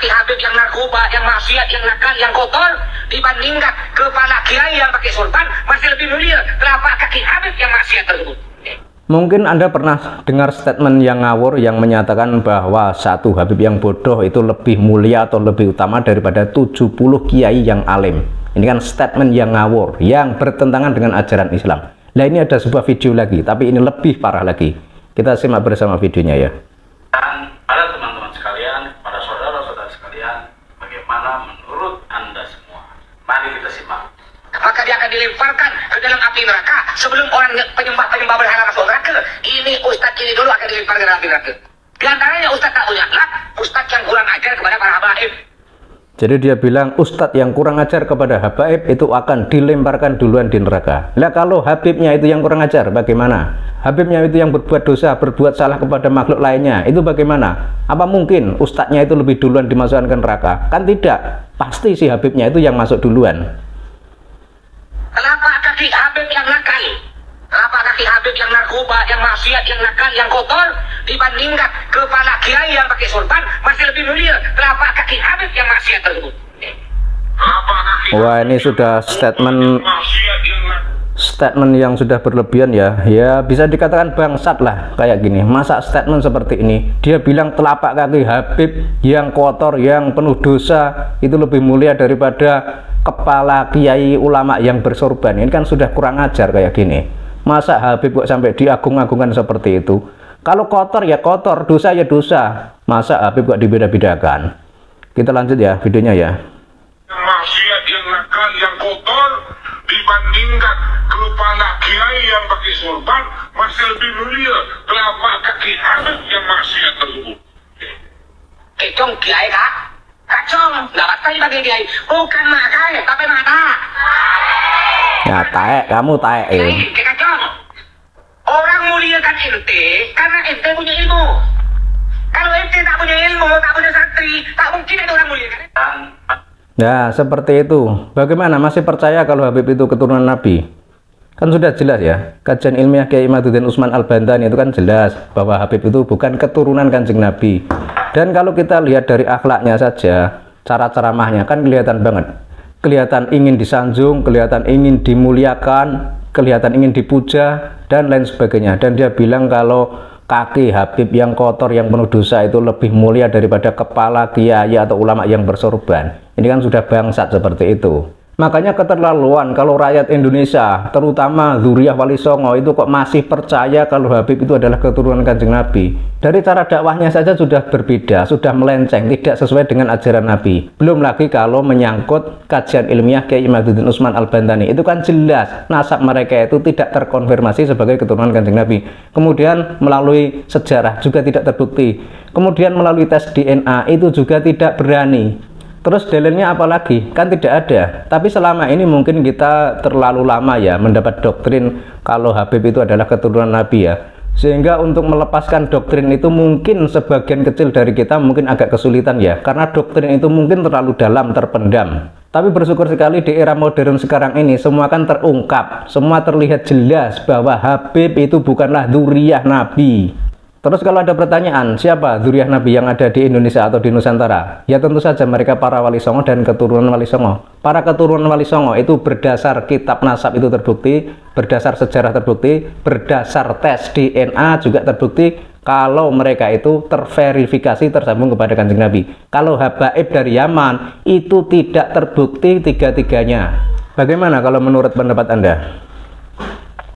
kaki Habib yang narkoba, yang maksiat, yang nakal, yang kotor dibandingkan kepala kiai yang pakai sorban masih lebih mulia telapak kaki Habib yang maksiat tersebut. Mungkin Anda pernah dengar statement yang ngawur yang menyatakan bahwa satu Habib yang bodoh itu lebih mulia atau lebih utama daripada 70 kiai yang alim. Ini kan statement yang ngawur, yang bertentangan dengan ajaran Islam. Nah, ini ada sebuah video lagi, tapi ini lebih parah lagi. Kita simak bersama videonya ya. Dan pada teman-teman sekalian, pada saudara-saudara sekalian, bagaimana menurut Anda semua? Mari kita simak. Maka dia akan dilemparkan ke dalam api neraka sebelum orang penyembah berhala masuk neraka. Ini ustadz ini dulu akan dilemparkan ke dalam api neraka. Di antaranya ustadz tak punya akhlak, ustadz yang kurang ajar kepada para habaib. Jadi dia bilang ustadz yang kurang ajar kepada habaib itu akan dilemparkan duluan di neraka. Lah kalau habibnya itu yang kurang ajar bagaimana? Habibnya itu yang berbuat dosa, berbuat salah kepada makhluk lainnya, itu bagaimana? Apa mungkin ustadznya itu lebih duluan dimasukkan ke neraka? Kan tidak. Pasti si habibnya itu yang masuk duluan. Telapak kaki Habib yang nakal, telapak kaki Habib yang narkoba, yang maksiat, yang nakal, yang kotor dibandingkan kepala kiai yang pakai sorban masih lebih mulia telapak kaki Habib yang maksiat tersebut. Wah, ini sudah statement yang sudah berlebihan ya. Ya bisa dikatakan bangsat lah kayak gini. Masa statement seperti ini? Dia bilang telapak kaki Habib yang kotor, yang penuh dosa itu lebih mulia daripada kepala kiai ulama yang bersorban. Ini kan sudah kurang ajar kayak gini. Masa Habib kok sampai diagung-agungkan seperti itu? Kalau kotor ya kotor, dosa ya dosa. Masa Habib kok dibeda-bedakan? Kita lanjut ya videonya ya. Yang maksiat, yang nakal, yang kotor dibandingkan kepala kiai yang pakai sorban masih lebih mulia telapak kaki Habib yang maksiat tersebut. Kecong kiai kak? Kacong, dapat kali bagi kiai. Bukan makai, tapi mata. Ya taek, kamu taek Kacong. Orang muliakan ente karena ente punya ilmu. Kalau ente tak punya ilmu, tak punya santri, tak mungkin ada orang muliakan. Nah seperti itu. Bagaimana masih percaya kalau Habib itu keturunan Nabi? Kan sudah jelas ya. Kajian ilmiah Kiai Imaduddin Utsman Al-Bantani itu kan jelas bahwa Habib itu bukan keturunan Kanjeng Nabi. Dan kalau kita lihat dari akhlaknya saja, cara ceramahnya kan kelihatan banget. Kelihatan ingin disanjung, kelihatan ingin dimuliakan, kelihatan ingin dipuja, dan lain sebagainya. Dan dia bilang kalau kaki Habib yang kotor, yang penuh dosa itu lebih mulia daripada kepala kiai atau ulama yang bersorban. Ini kan sudah bangsat seperti itu. Makanya keterlaluan kalau rakyat Indonesia, terutama Dzurriyyah Wali Songo itu kok masih percaya kalau Habib itu adalah keturunan Kanjeng Nabi. Dari cara dakwahnya saja sudah berbeda, sudah melenceng, tidak sesuai dengan ajaran Nabi. Belum lagi kalau menyangkut kajian ilmiah Kiai Imaduddin Utsman Al-Bantani, itu kan jelas nasab mereka itu tidak terkonfirmasi sebagai keturunan Kanjeng Nabi. Kemudian melalui sejarah juga tidak terbukti. Kemudian melalui tes DNA itu juga tidak berani. Terus dalilnya apa lagi? Kan tidak ada. Tapi selama ini mungkin kita terlalu lama ya mendapat doktrin kalau Habib itu adalah keturunan Nabi ya. Sehingga untuk melepaskan doktrin itu mungkin sebagian kecil dari kita mungkin agak kesulitan ya. Karena doktrin itu mungkin terlalu dalam, terpendam. Tapi bersyukur sekali di era modern sekarang ini semua kan terungkap. Semua terlihat jelas bahwa Habib itu bukanlah dzurriyyah Nabi. Terus kalau ada pertanyaan, siapa dzurriyyah Nabi yang ada di Indonesia atau di Nusantara? Ya tentu saja mereka para Wali Songo dan keturunan Wali Songo. Para keturunan Wali Songo itu berdasar kitab nasab itu terbukti, berdasar sejarah terbukti, berdasar tes DNA juga terbukti kalau mereka itu terverifikasi tersambung kepada Kanjeng Nabi. Kalau habaib dari Yaman itu tidak terbukti tiga-tiganya. Bagaimana kalau menurut pendapat Anda?